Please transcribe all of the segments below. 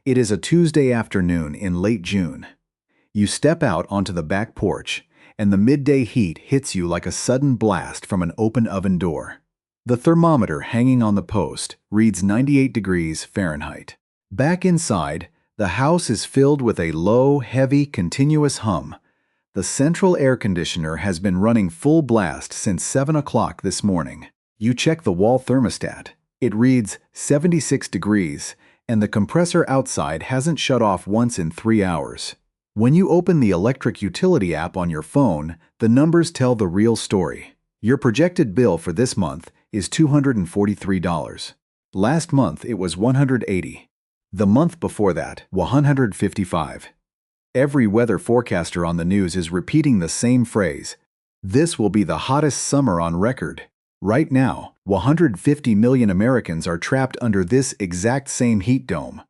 It is a Tuesday afternoon in late June. You step out onto the back porch, and the midday heat hits you like a sudden blast from an open oven door. The thermometer hanging on the post reads 98 degrees Fahrenheit. Back inside, the house is filled with a low, heavy, continuous hum. The central air conditioner has been running full blast since 7 o'clock this morning. You check the wall thermostat. It reads 76 degrees, and the compressor outside hasn't shut off once in 3 hours. When you open the electric utility app on your phone, the numbers tell the real story. Your projected bill for this month is $243. Last month it was $180. The month before that, $155. Every weather forecaster on the news is repeating the same phrase. This will be the hottest summer on record. Right now, 150 million Americans are trapped under this exact same heat dome.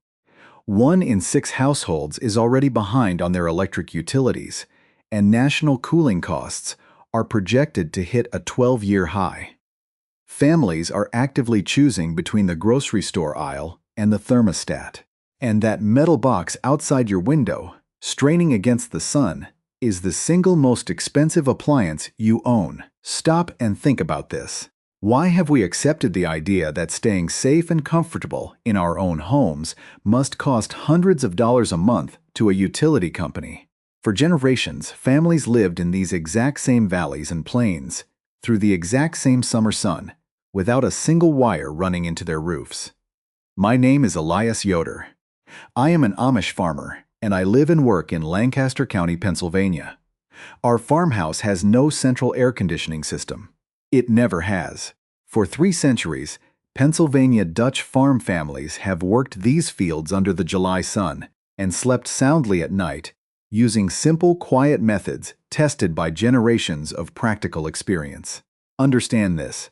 1 in 6 households is already behind on their electric utilities, and national cooling costs are projected to hit a 12-year high. Families are actively choosing between the grocery store aisle and the thermostat. And that metal box outside your window, straining against the sun, is the single most expensive appliance you own. Stop and think about this. Why have we accepted the idea that staying safe and comfortable in our own homes must cost hundreds of dollars a month to a utility company? For generations, families lived in these exact same valleys and plains, through the exact same summer sun, without a single wire running into their roofs. My name is Elias Yoder. I am an Amish farmer, and I live and work in Lancaster County, Pennsylvania. Our farmhouse has no central air conditioning system. It never has. For 3 centuries, Pennsylvania Dutch farm families have worked these fields under the July sun and slept soundly at night, using simple, quiet methods tested by generations of practical experience. Understand this.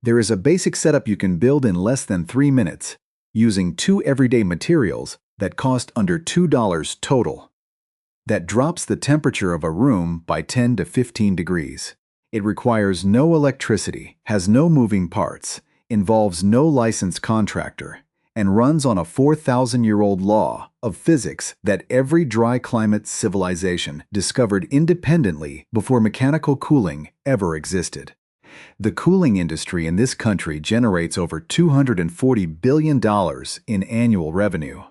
There is a basic setup you can build in less than 3 minutes, using 2 everyday materials that cost under $2 total. That drops the temperature of a room by 10 to 15 degrees. It requires no electricity, has no moving parts, involves no licensed contractor, and runs on a 4,000-year-old law of physics that every dry climate civilization discovered independently before mechanical cooling ever existed. The cooling industry in this country generates over $240 billion in annual revenue.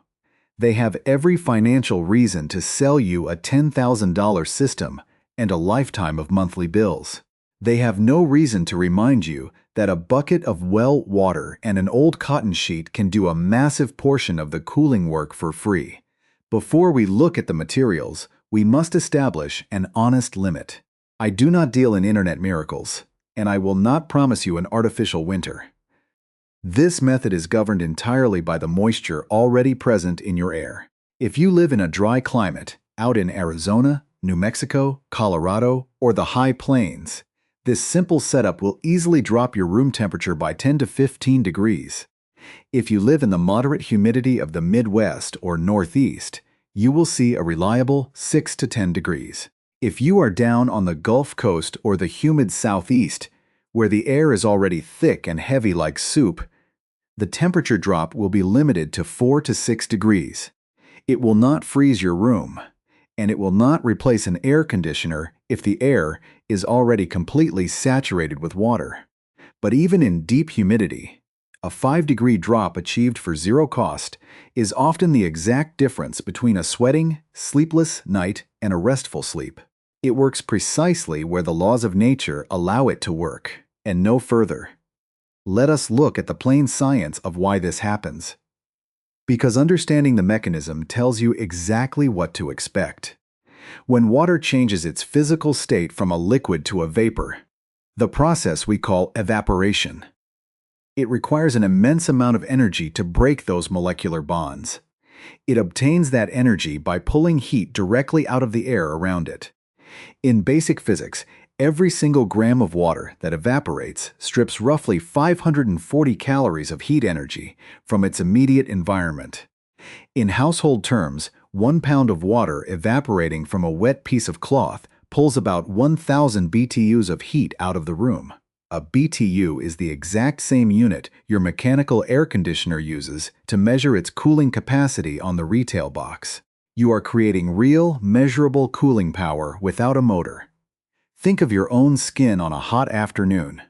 They have every financial reason to sell you a $10,000 system and a lifetime of monthly bills. They have no reason to remind you that a bucket of well water and an old cotton sheet can do a massive portion of the cooling work for free. Before we look at the materials, we must establish an honest limit. I do not deal in internet miracles, and I will not promise you an artificial winter. This method is governed entirely by the moisture already present in your air. If you live in a dry climate, out in Arizona, New Mexico, Colorado, or the high plains, this simple setup will easily drop your room temperature by 10 to 15 degrees. If you live in the moderate humidity of the Midwest or Northeast, you will see a reliable 6 to 10 degrees. If you are down on the Gulf Coast or the humid Southeast, where the air is already thick and heavy like soup, the temperature drop will be limited to 4 to 6 degrees. It will not freeze your room, and it will not replace an air conditioner if the air is already completely saturated with water. But even in deep humidity, a 5-degree drop achieved for zero cost is often the exact difference between a sweating, sleepless night and a restful sleep. It works precisely where the laws of nature allow it to work, and no further. Let us look at the plain science of why this happens. Because understanding the mechanism tells you exactly what to expect. When water changes its physical state from a liquid to a vapor, the process we call evaporation. It requires an immense amount of energy to break those molecular bonds. It obtains that energy by pulling heat directly out of the air around it. In basic physics, every single gram of water that evaporates strips roughly 540 calories of heat energy from its immediate environment. In household terms, 1 pound of water evaporating from a wet piece of cloth pulls about 1,000 BTUs of heat out of the room. A BTU is the exact same unit your mechanical air conditioner uses to measure its cooling capacity on the retail box. You are creating real, measurable cooling power without a motor. Think of your own skin on a hot afternoon.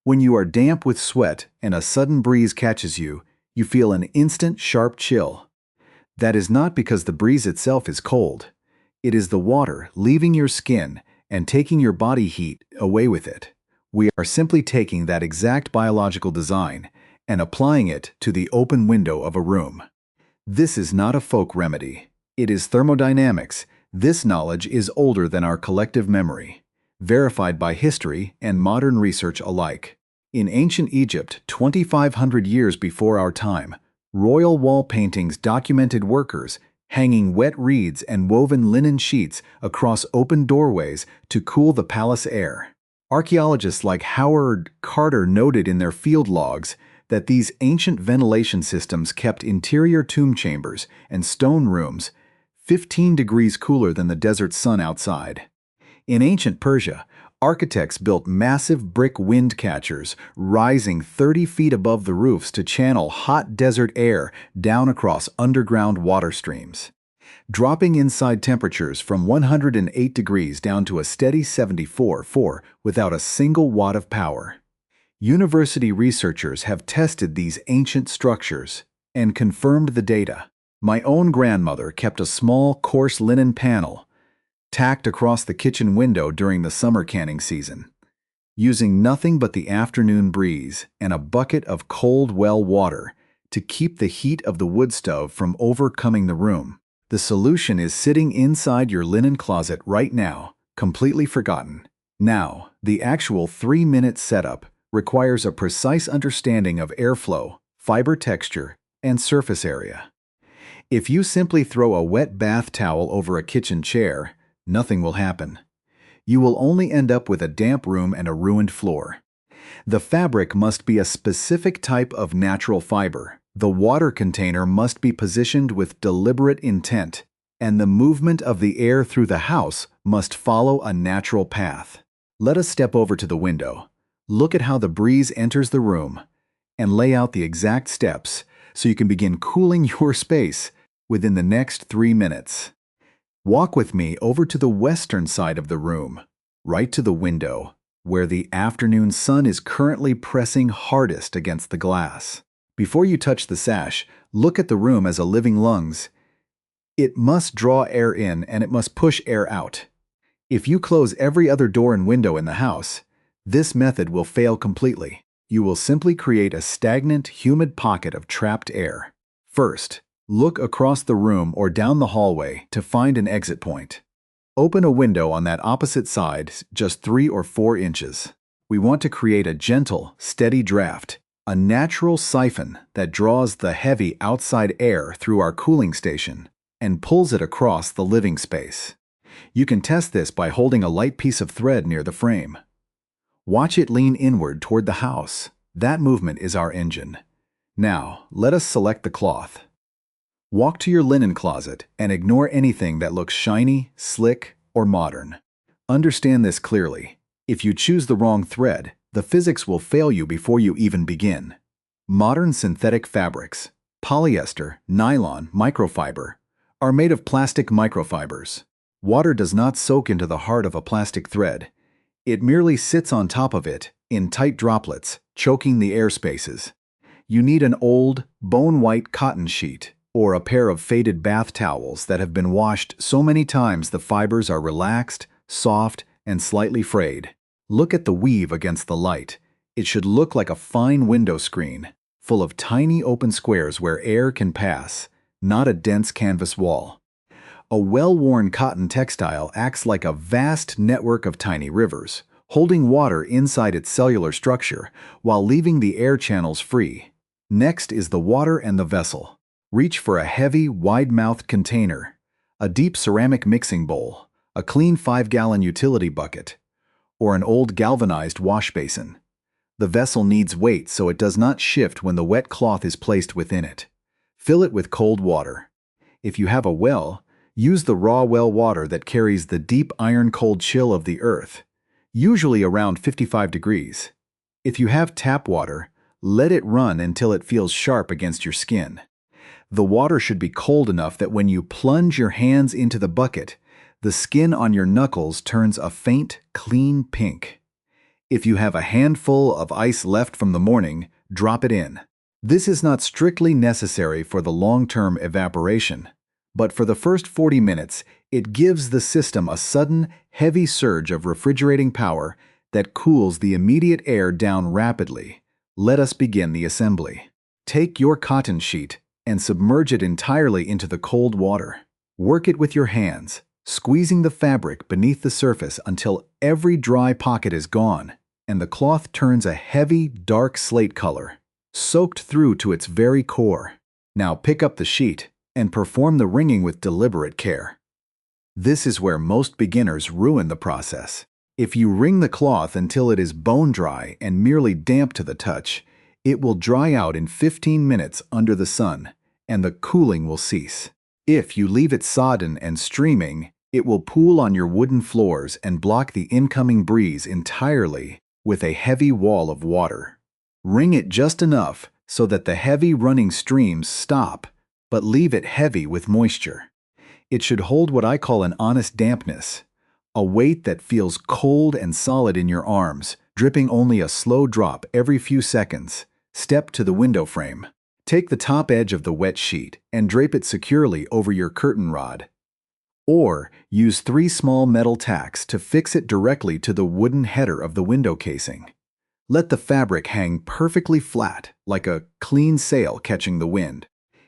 When you are damp with sweat and a sudden breeze catches you, you feel an instant sharp chill. That is not because the breeze itself is cold. It is the water leaving your skin and taking your body heat away with it. We are simply taking that exact biological design and applying it to the open window of a room. This is not a folk remedy. It is thermodynamics. This knowledge is older than our collective memory, verified by history and modern research alike. In ancient Egypt, 2,500 years before our time, royal wall paintings documented workers hanging wet reeds and woven linen sheets across open doorways to cool the palace air. Archaeologists like Howard Carter noted in their field logs that these ancient ventilation systems kept interior tomb chambers and stone rooms 15 degrees cooler than the desert sun outside. In ancient Persia, architects built massive brick wind catchers rising 30 feet above the roofs to channel hot desert air down across underground water streams, dropping inside temperatures from 108 degrees down to a steady 74.4 without a single watt of power. University researchers have tested these ancient structures and confirmed the data. My own grandmother kept a small, coarse linen panel tacked across the kitchen window during the summer canning season, using nothing but the afternoon breeze and a bucket of cold well water to keep the heat of the wood stove from overcoming the room. The solution is sitting inside your linen closet right now, completely forgotten. Now, the actual 3-minute setup requires a precise understanding of airflow, fiber texture, and surface area. If you simply throw a wet bath towel over a kitchen chair, nothing will happen. You will only end up with a damp room and a ruined floor. The fabric must be a specific type of natural fiber. The water container must be positioned with deliberate intent, and the movement of the air through the house must follow a natural path. Let us step over to the window. Look at how the breeze enters the room, and lay out the exact steps so you can begin cooling your space within the next 3 minutes. Walk with me over to the western side of the room, right to the window, where the afternoon sun is currently pressing hardest against the glass. Before you touch the sash, look at the room as a living lungs. It must draw air in and it must push air out. If you close every other door and window in the house, this method will fail completely. You will simply create a stagnant, humid pocket of trapped air. First, look across the room or down the hallway to find an exit point. Open a window on that opposite side, just 3 or 4 inches. We want to create a gentle, steady draft, a natural siphon that draws the heavy outside air through our cooling station and pulls it across the living space. You can test this by holding a light piece of thread near the frame. Watch it lean inward toward the house. That movement is our engine. Now, let us select the cloth. Walk to your linen closet and ignore anything that looks shiny, slick, or modern. Understand this clearly. If you choose the wrong thread, the physics will fail you before you even begin. Modern synthetic fabrics, polyester, nylon, microfiber, are made of plastic microfibers. Water does not soak into the heart of a plastic thread. It merely sits on top of it in tight droplets, choking the air spaces. You need an old, bone-white cotton sheet or a pair of faded bath towels that have been washed so many times the fibers are relaxed, soft, and slightly frayed. Look at the weave against the light. It should look like a fine window screen, full of tiny open squares where air can pass, not a dense canvas wall. A well-worn cotton textile acts like a vast network of tiny rivers, holding water inside its cellular structure while leaving the air channels free. Next is the water and the vessel. Reach for a heavy, wide-mouthed container, a deep ceramic mixing bowl, a clean 5-gallon utility bucket, or an old galvanized wash basin. The vessel needs weight so it does not shift when the wet cloth is placed within it. Fill it with cold water. If you have a well, use the raw well water that carries the deep iron-cold chill of the earth, usually around 55 degrees. If you have tap water, let it run until it feels sharp against your skin. The water should be cold enough that when you plunge your hands into the bucket, the skin on your knuckles turns a faint, clean pink. If you have a handful of ice left from the morning, drop it in. This is not strictly necessary for the long-term evaporation, but for the first 40 minutes, it gives the system a sudden, heavy surge of refrigerating power that cools the immediate air down rapidly. Let us begin the assembly. Take your cotton sheet and submerge it entirely into the cold water. Work it with your hands, squeezing the fabric beneath the surface until every dry pocket is gone and the cloth turns a heavy, dark slate color, soaked through to its very core. Now pick up the sheet and perform the wringing with deliberate care. This is where most beginners ruin the process. If you wring the cloth until it is bone dry and merely damp to the touch, it will dry out in 15 minutes under the sun, and the cooling will cease. If you leave it sodden and streaming, it will pool on your wooden floors and block the incoming breeze entirely with a heavy wall of water. Wring it just enough so that the heavy running streams stop, but leave it heavy with moisture. It should hold what I call an honest dampness, a weight that feels cold and solid in your arms, dripping only a slow drop every few seconds. Step to the window frame. Take the top edge of the wet sheet and drape it securely over your curtain rod. Or use 3 small metal tacks to fix it directly to the wooden header of the window casing. Let the fabric hang perfectly flat, like a clean sail catching the wind.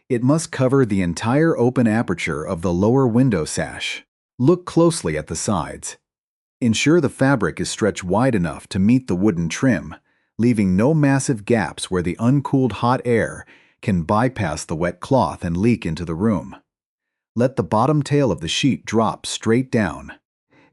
It must cover the entire open aperture of the lower window sash. Look closely at the sides. Ensure the fabric is stretched wide enough to meet the wooden trim, leaving no massive gaps where the uncooled hot air can bypass the wet cloth and leak into the room. Let the bottom tail of the sheet drop straight down.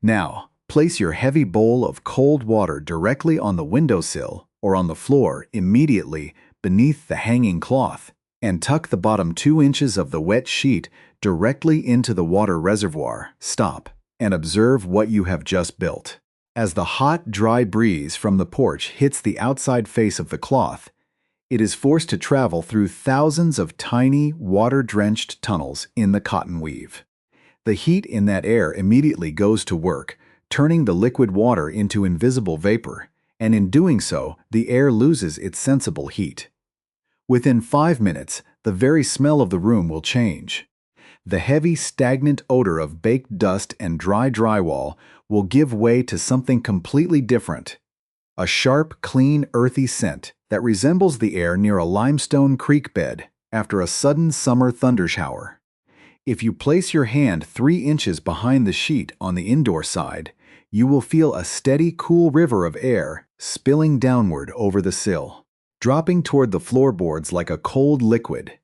Now, place your heavy bowl of cold water directly on the windowsill or on the floor immediately beneath the hanging cloth, and tuck the bottom 2 inches of the wet sheet directly into the water reservoir. Stop and observe what you have just built. As the hot, dry breeze from the porch hits the outside face of the cloth, it is forced to travel through thousands of tiny, water-drenched tunnels in the cotton weave. The heat in that air immediately goes to work, turning the liquid water into invisible vapor, and in doing so, the air loses its sensible heat. Within 5 minutes, the very smell of the room will change. The heavy, stagnant odor of baked dust and dry drywall will give way to something completely different. A sharp, clean, earthy scent that resembles the air near a limestone creek bed after a sudden summer thundershower. If you place your hand 3 inches behind the sheet on the indoor side, you will feel a steady, cool river of air spilling downward over the sill, dropping toward the floorboards like a cold liquid.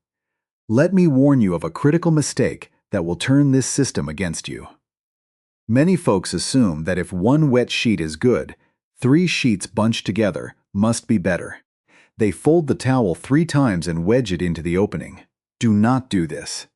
Let me warn you of a critical mistake that will turn this system against you. Many folks assume that if 1 wet sheet is good, 3 sheets bunched together must be better. They fold the towel 3 times and wedge it into the opening. Do not do this.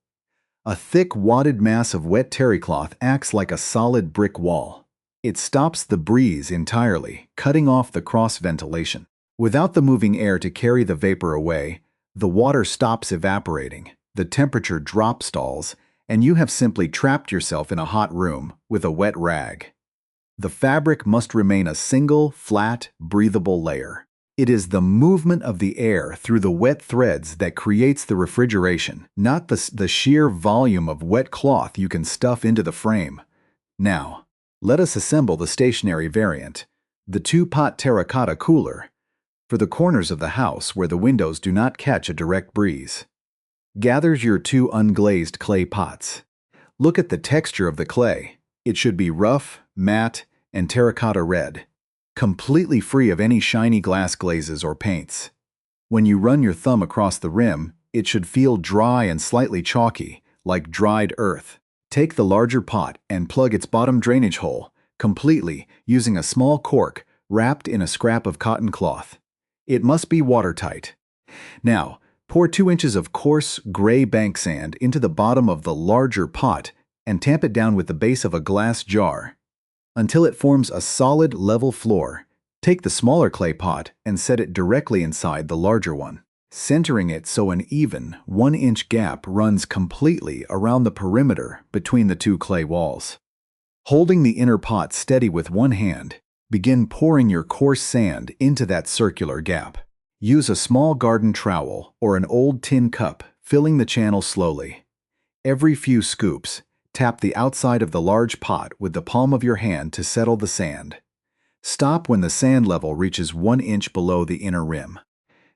A thick, wadded mass of wet terry cloth acts like a solid brick wall. It stops the breeze entirely, cutting off the cross ventilation. Without the moving air to carry the vapor away, the water stops evaporating, the temperature drop stalls, and you have simply trapped yourself in a hot room with a wet rag. The fabric must remain a single, flat, breathable layer. It is the movement of the air through the wet threads that creates the refrigeration, not the sheer volume of wet cloth you can stuff into the frame. Now, let us assemble the stationary variant, the 2-pot terracotta cooler, for the corners of the house where the windows do not catch a direct breeze. Gather your 2 unglazed clay pots. Look at the texture of the clay. It should be rough, matte, and terracotta red, completely free of any shiny glass glazes or paints. When you run your thumb across the rim, it should feel dry and slightly chalky, like dried earth. Take the larger pot and plug its bottom drainage hole completely using a small cork wrapped in a scrap of cotton cloth. It must be watertight. Now, pour 2 inches of coarse, gray bank sand into the bottom of the larger pot and tamp it down with the base of a glass jar. Until it forms a solid, level floor, Take the smaller clay pot and set it directly inside the larger one, centering it so an even 1-inch gap runs completely around the perimeter between the two clay walls. Holding the inner pot steady with one hand, begin pouring your coarse sand into that circular gap. Use a small garden trowel or an old tin cup, filling the channel slowly. Every few scoops, tap the outside of the large pot with the palm of your hand to settle the sand. Stop when the sand level reaches 1 inch below the inner rim.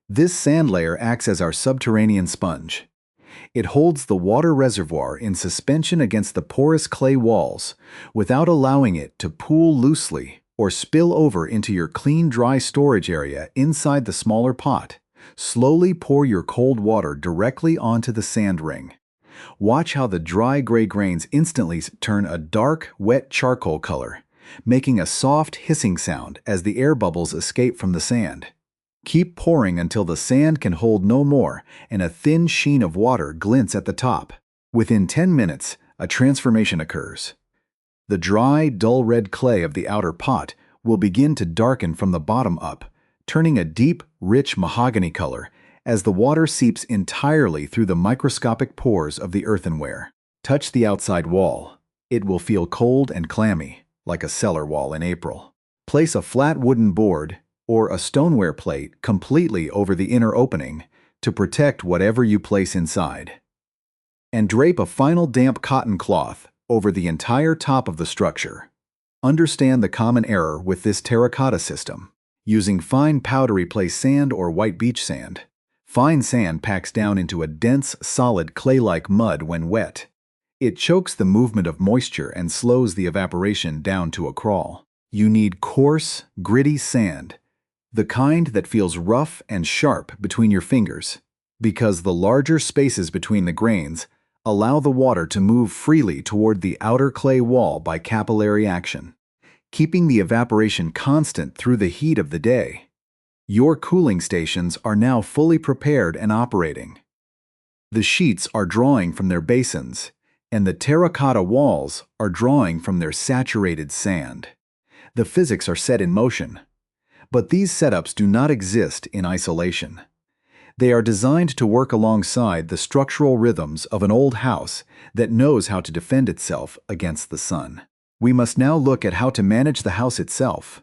This sand layer acts as our subterranean sponge. It holds the water reservoir in suspension against the porous clay walls without allowing it to pool loosely or spill over into your clean, dry storage area inside the smaller pot. Slowly pour your cold water directly onto the sand ring. Watch how the dry gray grains instantly turn a dark, wet charcoal color, making a soft hissing sound as the air bubbles escape from the sand. Keep pouring until the sand can hold no more and a thin sheen of water glints at the top. Within 10 minutes, a transformation occurs. The dry, dull red clay of the outer pot will begin to darken from the bottom up, turning a deep, rich mahogany color as the water seeps entirely through the microscopic pores of the earthenware. Touch the outside wall. It will feel cold and clammy, like a cellar wall in April. Place a flat wooden board or a stoneware plate completely over the inner opening to protect whatever you place inside. And drape a final damp cotton cloth over the entire top of the structure. Understand the common error with this terracotta system. Using fine powdery clay sand or white beach sand, fine sand packs down into a dense, solid clay-like mud when wet. It chokes the movement of moisture and slows the evaporation down to a crawl. You need coarse, gritty sand, the kind that feels rough and sharp between your fingers, because the larger spaces between the grains allow the water to move freely toward the outer clay wall by capillary action, keeping the evaporation constant through the heat of the day. Your cooling stations are now fully prepared and operating. The sheets are drawing from their basins, and the terracotta walls are drawing from their saturated sand. The physics are set in motion. But these setups do not exist in isolation. They are designed to work alongside the structural rhythms of an old house that knows how to defend itself against the sun. We must now look at how to manage the house itself.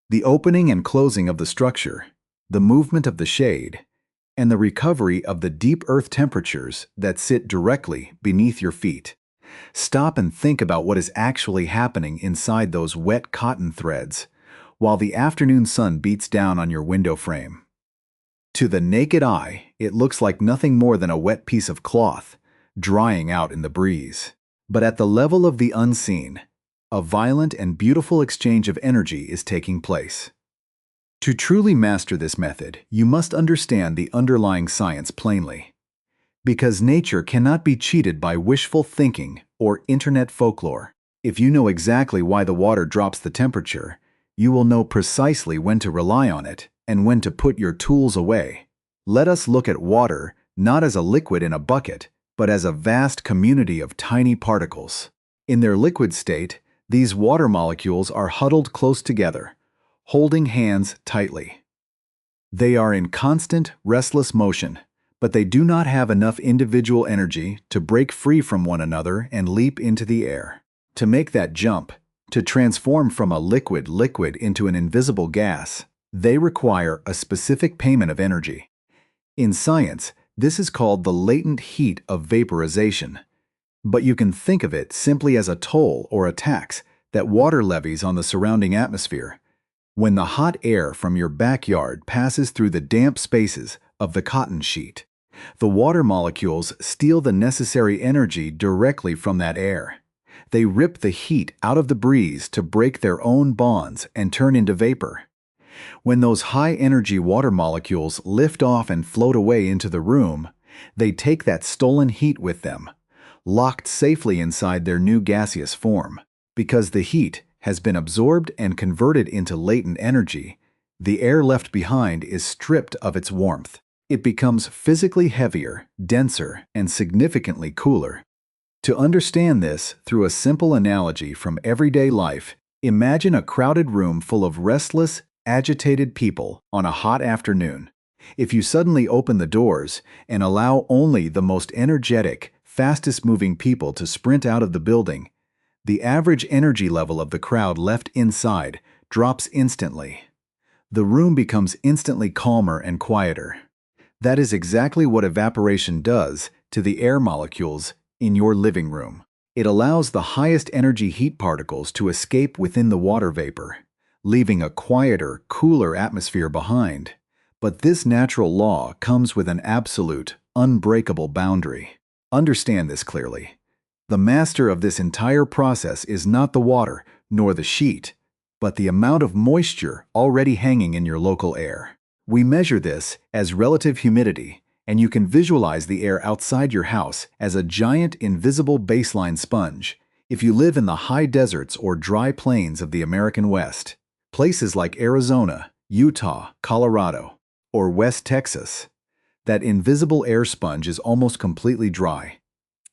The opening and closing of the structure, the movement of the shade, and the recovery of the deep earth temperatures that sit directly beneath your feet. Stop and think about what is actually happening inside those wet cotton threads while the afternoon sun beats down on your window frame. To the naked eye, it looks like nothing more than a wet piece of cloth, drying out in the breeze. But at the level of the unseen, a violent and beautiful exchange of energy is taking place. To truly master this method, you must understand the underlying science plainly. Because nature cannot be cheated by wishful thinking or internet folklore. If you know exactly why the water drops the temperature, you will know precisely when to rely on it and when to put your tools away. Let us look at water not as a liquid in a bucket, but as a vast community of tiny particles. In their liquid state, these water molecules are huddled close together, holding hands tightly. They are in constant, restless motion, but they do not have enough individual energy to break free from one another and leap into the air. To make that jump, to transform from a liquid into an invisible gas, they require a specific payment of energy. In science, this is called the latent heat of vaporization. But you can think of it simply as a toll or a tax that water levies on the surrounding atmosphere. When the hot air from your backyard passes through the damp spaces of the cotton sheet, the water molecules steal the necessary energy directly from that air. They rip the heat out of the breeze to break their own bonds and turn into vapor. When those high-energy water molecules lift off and float away into the room, they take that stolen heat with them, locked safely inside their new gaseous form. Because the heat has been absorbed and converted into latent energy, the air left behind is stripped of its warmth. It becomes physically heavier, denser, and significantly cooler. To understand this through a simple analogy from everyday life, imagine a crowded room full of restless, agitated people on a hot afternoon. If you suddenly open the doors and allow only the most energetic, fastest-moving people to sprint out of the building, the average energy level of the crowd left inside drops instantly. The room becomes instantly calmer and quieter. That is exactly what evaporation does to the air molecules in your living room. It allows the highest energy heat particles to escape within the water vapor, leaving a quieter, cooler atmosphere behind. But this natural law comes with an absolute, unbreakable boundary. Understand this clearly. The master of this entire process is not the water nor the sheet, but the amount of moisture already hanging in your local air. We measure this as relative humidity, and you can visualize the air outside your house as a giant invisible baseline sponge. If you live in the high deserts or dry plains of the American West, places like Arizona, Utah, Colorado, or West Texas, that invisible air sponge is almost completely dry.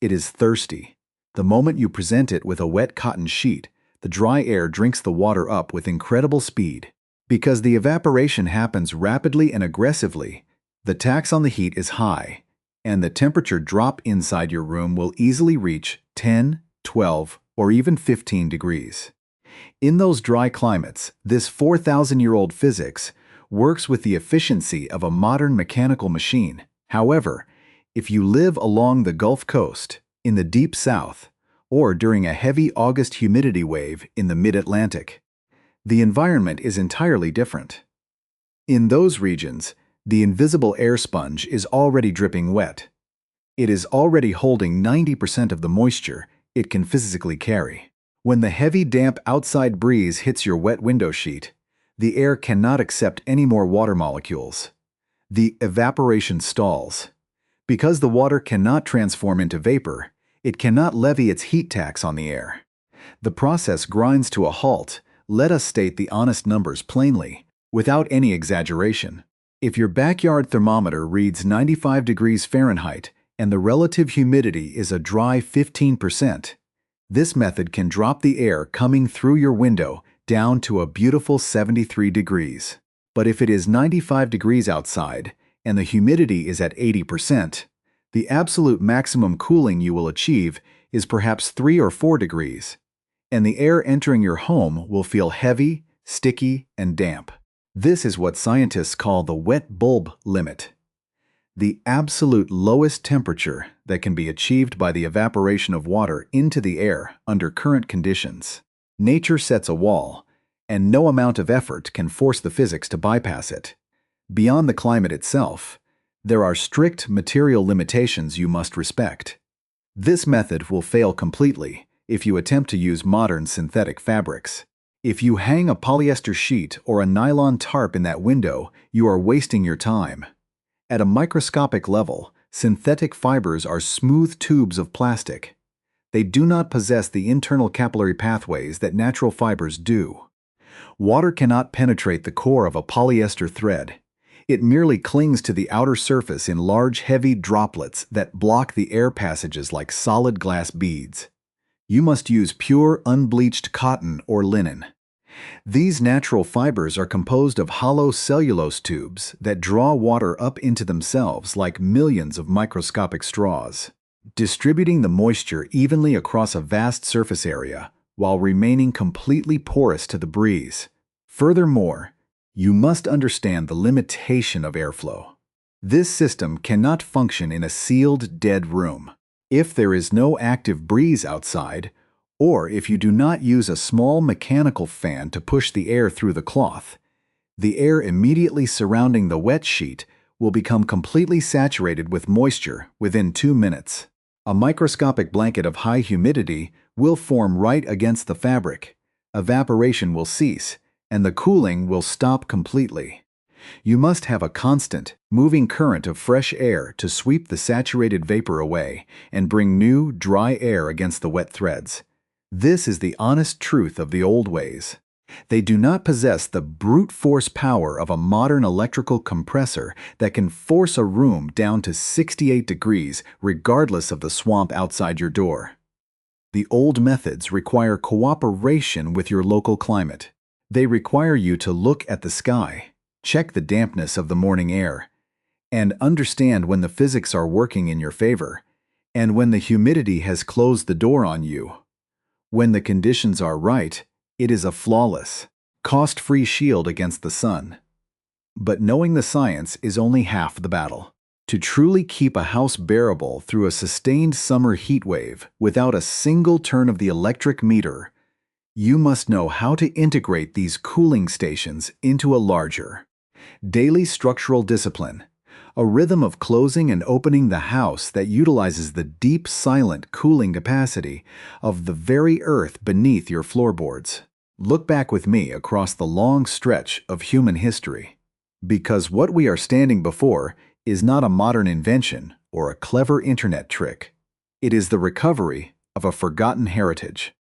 It is thirsty. The moment you present it with a wet cotton sheet, the dry air drinks the water up with incredible speed. Because the evaporation happens rapidly and aggressively, the tax on the heat is high, and the temperature drop inside your room will easily reach 10, 12, or even 15 degrees. In those dry climates, this 4,000-year-old physics works with the efficiency of a modern mechanical machine. However, if you live along the Gulf Coast, in the deep South, or during a heavy August humidity wave in the mid-Atlantic, the environment is entirely different. In those regions, the invisible air sponge is already dripping wet. It is already holding 90% of the moisture it can physically carry. When the heavy, damp outside breeze hits your wet window sheet, the air cannot accept any more water molecules. The evaporation stalls. Because the water cannot transform into vapor, it cannot levy its heat tax on the air. The process grinds to a halt. Let us state the honest numbers plainly, without any exaggeration. If your backyard thermometer reads 95 degrees Fahrenheit and the relative humidity is a dry 15%, this method can drop the air coming through your window down to a beautiful 73 degrees. But if it is 95 degrees outside and the humidity is at 80%, the absolute maximum cooling you will achieve is perhaps 3 or 4 degrees, and the air entering your home will feel heavy, sticky, and damp. This is what scientists call the wet bulb limit, the absolute lowest temperature that can be achieved by the evaporation of water into the air under current conditions. Nature sets a wall, and no amount of effort can force the physics to bypass it. Beyond the climate itself, there are strict material limitations you must respect. This method will fail completely if you attempt to use modern synthetic fabrics. If you hang a polyester sheet or a nylon tarp in that window, you are wasting your time. At a microscopic level, synthetic fibers are smooth tubes of plastic. They do not possess the internal capillary pathways that natural fibers do. Water cannot penetrate the core of a polyester thread. It merely clings to the outer surface in large, heavy droplets that block the air passages like solid glass beads. You must use pure, unbleached cotton or linen. These natural fibers are composed of hollow cellulose tubes that draw water up into themselves like millions of microscopic straws, distributing the moisture evenly across a vast surface area while remaining completely porous to the breeze. Furthermore, you must understand the limitation of airflow. This system cannot function in a sealed, dead room. If there is no active breeze outside, or if you do not use a small mechanical fan to push the air through the cloth, the air immediately surrounding the wet sheet will become completely saturated with moisture within 2 minutes. A microscopic blanket of high humidity will form right against the fabric. Evaporation will cease, and the cooling will stop completely. You must have a constant, moving current of fresh air to sweep the saturated vapor away and bring new, dry air against the wet threads. This is the honest truth of the old ways. They do not possess the brute force power of a modern electrical compressor that can force a room down to 68 degrees regardless of the swamp outside your door. The old methods require cooperation with your local climate. They require you to look at the sky, check the dampness of the morning air, and understand when the physics are working in your favor, and when the humidity has closed the door on you. When the conditions are right, it is a flawless, cost-free shield against the sun. But knowing the science is only half the battle. To truly keep a house bearable through a sustained summer heat wave without a single turn of the electric meter, you must know how to integrate these cooling stations into a larger, daily structural discipline, a rhythm of closing and opening the house that utilizes the deep, silent cooling capacity of the very earth beneath your floorboards. Look back with me across the long stretch of human history, because what we are standing before is not a modern invention or a clever internet trick. It is the recovery of a forgotten heritage.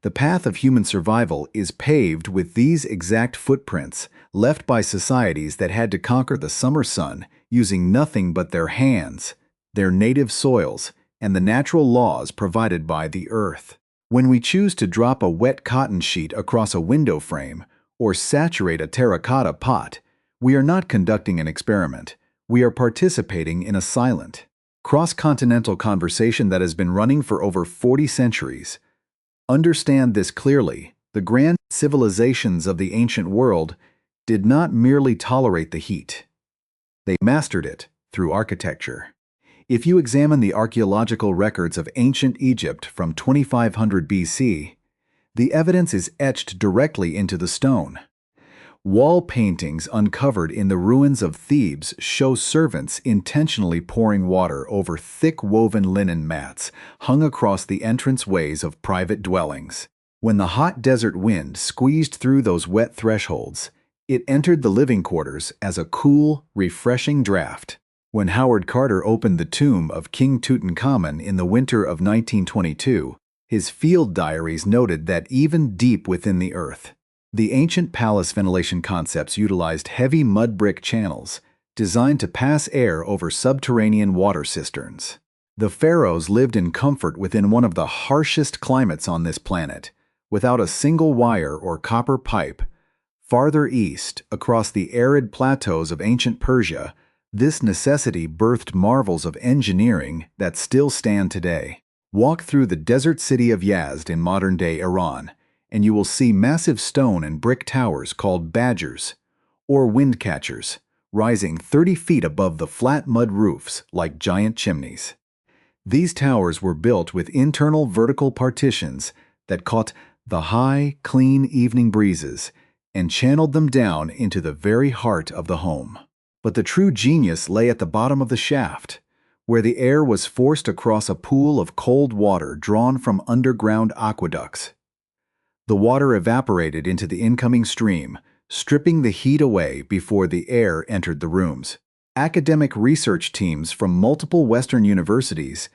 The path of human survival is paved with these exact footprints left by societies that had to conquer the summer sun using nothing but their hands, their native soils, and the natural laws provided by the earth. When we choose to drop a wet cotton sheet across a window frame or saturate a terracotta pot, we are not conducting an experiment. We are participating in a silent, cross-continental conversation that has been running for over 40 centuries. Understand this clearly: the grand civilizations of the ancient world did not merely tolerate the heat. They mastered it through architecture. If you examine the archaeological records of ancient Egypt from 2500 BC, the evidence is etched directly into the stone. Wall paintings uncovered in the ruins of Thebes show servants intentionally pouring water over thick woven linen mats hung across the entrance-ways of private dwellings. When the hot desert wind squeezed through those wet thresholds, it entered the living quarters as a cool, refreshing draft. When Howard Carter opened the tomb of King Tutankhamun in the winter of 1922, his field diaries noted that even deep within the earth, the ancient palace ventilation concepts utilized heavy mud brick channels designed to pass air over subterranean water cisterns. The pharaohs lived in comfort within one of the harshest climates on this planet, without a single wire or copper pipe. Farther east, across the arid plateaus of ancient Persia, this necessity birthed marvels of engineering that still stand today. Walk through the desert city of Yazd in modern-day Iran, and you will see massive stone and brick towers called badgers, or wind catchers, rising 30 feet above the flat mud roofs like giant chimneys. These towers were built with internal vertical partitions that caught the high, clean evening breezes and channeled them down into the very heart of the home. But the true genius lay at the bottom of the shaft, where the air was forced across a pool of cold water drawn from underground aqueducts. The water evaporated into the incoming stream, stripping the heat away before the air entered the rooms. Academic research teams from multiple Western universities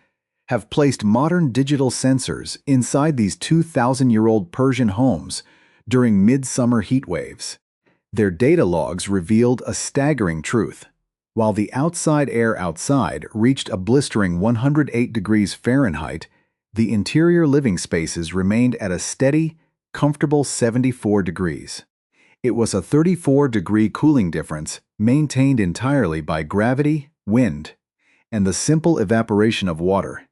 have placed modern digital sensors inside these 2,000-year-old Persian homes during midsummer heat waves. Their data logs revealed a staggering truth. While the outside air outside reached a blistering 108 degrees Fahrenheit, the interior living spaces remained at a steady, comfortable 74 degrees. It was a 34-degree cooling difference maintained entirely by gravity, wind, and the simple evaporation of water.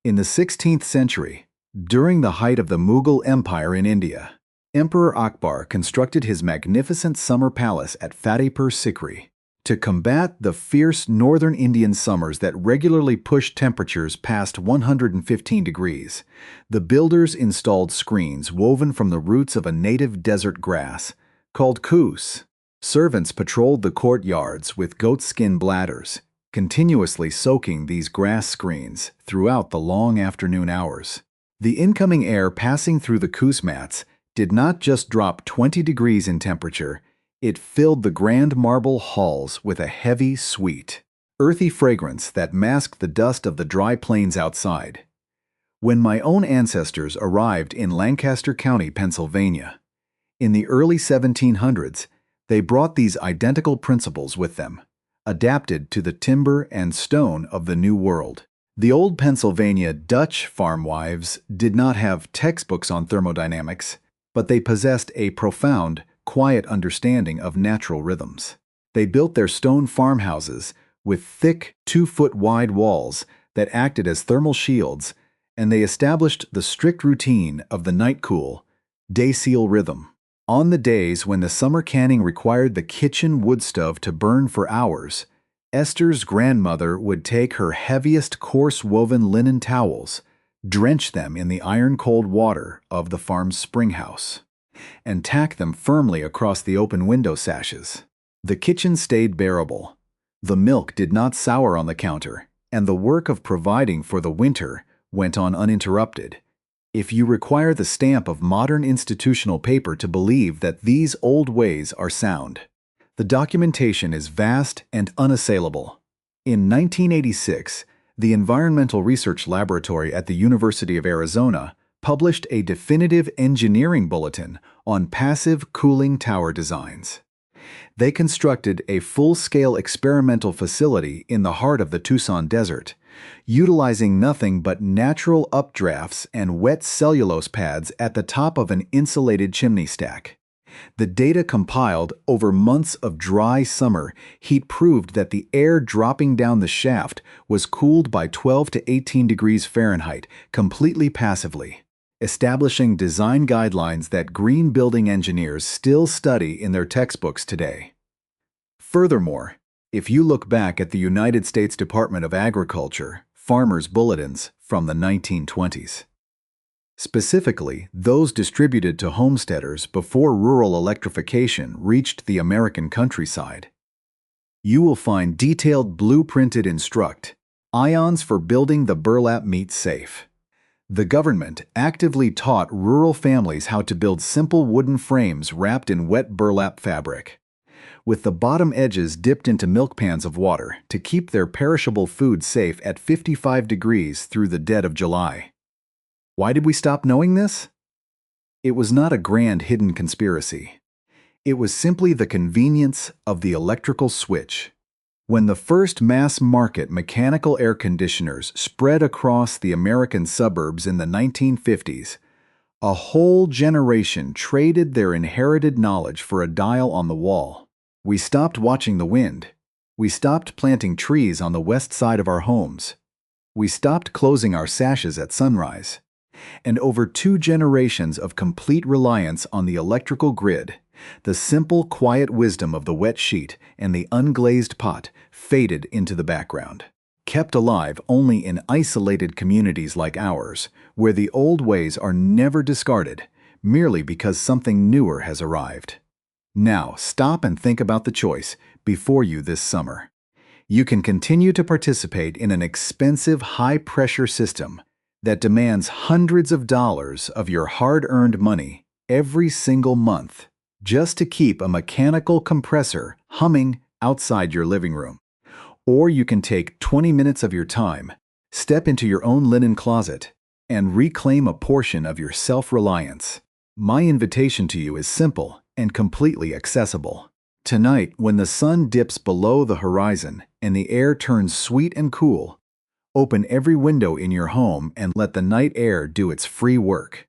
In the 16th century, during the height of the Mughal Empire in India, Emperor Akbar constructed his magnificent summer palace at Fatehpur Sikri. To combat the fierce northern Indian summers that regularly pushed temperatures past 115 degrees, the builders installed screens woven from the roots of a native desert grass called kus. Servants patrolled the courtyards with goatskin bladders, continuously soaking these grass screens throughout the long afternoon hours. The incoming air passing through the kus mats did not just drop 20 degrees in temperature, it filled the grand marble halls with a heavy, sweet, earthy fragrance that masked the dust of the dry plains outside. When my own ancestors arrived in Lancaster County, Pennsylvania, in the early 1700s, they brought these identical principles with them, adapted to the timber and stone of the New World. The old Pennsylvania Dutch farmwives did not have textbooks on thermodynamics, but they possessed a profound quiet understanding of natural rhythms. They built their stone farmhouses with thick, 2-foot wide walls that acted as thermal shields, and they established the strict routine of the night-cool, day-seal rhythm. On the days when the summer canning required the kitchen wood stove to burn for hours, Esther's grandmother would take her heaviest coarse-woven linen towels, drench them in the iron-cold water of the farm's spring house, and tack them firmly across the open window sashes. The kitchen stayed bearable. The milk did not sour on the counter, and the work of providing for the winter went on uninterrupted. If you require the stamp of modern institutional paper to believe that these old ways are sound, the documentation is vast and unassailable. In 1986, the Environmental Research Laboratory at the University of Arizona published a definitive engineering bulletin on passive cooling tower designs. They constructed a full-scale experimental facility in the heart of the Tucson desert, utilizing nothing but natural updrafts and wet cellulose pads at the top of an insulated chimney stack. The data compiled over months of dry summer heat proved that the air dropping down the shaft was cooled by 12 to 18 degrees Fahrenheit completely passively, establishing design guidelines that green building engineers still study in their textbooks today. Furthermore, if you look back at the United States Department of Agriculture farmers' bulletins from the 1920s, specifically those distributed to homesteaders before rural electrification reached the American countryside, you will find detailed blueprinted instruct ions for building the burlap meat safe. The government actively taught rural families how to build simple wooden frames wrapped in wet burlap fabric, with the bottom edges dipped into milk pans of water to keep their perishable food safe at 55 degrees through the dead of July. Why did we stop knowing this? It was not a grand hidden conspiracy. It was simply the convenience of the electrical switch. When the first mass-market mechanical air conditioners spread across the American suburbs in the 1950s, a whole generation traded their inherited knowledge for a dial on the wall. We stopped watching the wind. We stopped planting trees on the west side of our homes. We stopped closing our sashes at sunrise. And over 2 generations of complete reliance on the electrical grid, the simple, quiet wisdom of the wet sheet and the unglazed pot faded into the background, kept alive only in isolated communities like ours, where the old ways are never discarded merely because something newer has arrived. Now, stop and think about the choice before you this summer. You can continue to participate in an expensive, high-pressure system that demands hundreds of dollars of your hard-earned money every single month just to keep a mechanical compressor humming outside your living room. Or you can take 20 minutes of your time, step into your own linen closet, and reclaim a portion of your self-reliance. My invitation to you is simple and completely accessible. Tonight, when the sun dips below the horizon and the air turns sweet and cool, open every window in your home and let the night air do its free work.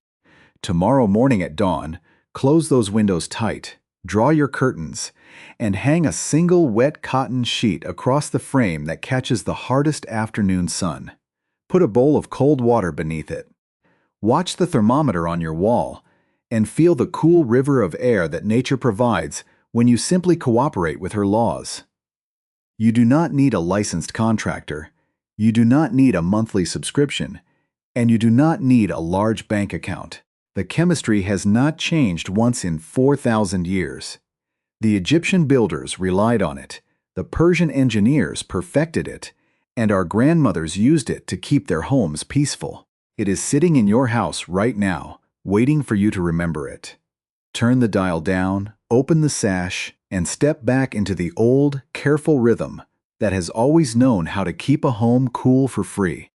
Tomorrow morning at dawn, close those windows tight, draw your curtains, and hang a single wet cotton sheet across the frame that catches the hardest afternoon sun. Put a bowl of cold water beneath it. Watch the thermometer on your wall and feel the cool river of air that nature provides when you simply cooperate with her laws. You do not need a licensed contractor. You do not need a monthly subscription, and you do not need a large bank account. The chemistry has not changed once in 4,000 years. The Egyptian builders relied on it, the Persian engineers perfected it, and our grandmothers used it to keep their homes peaceful. It is sitting in your house right now, waiting for you to remember it. Turn the dial down, open the sash, and step back into the old, careful rhythm that has always known how to keep a home cool for free.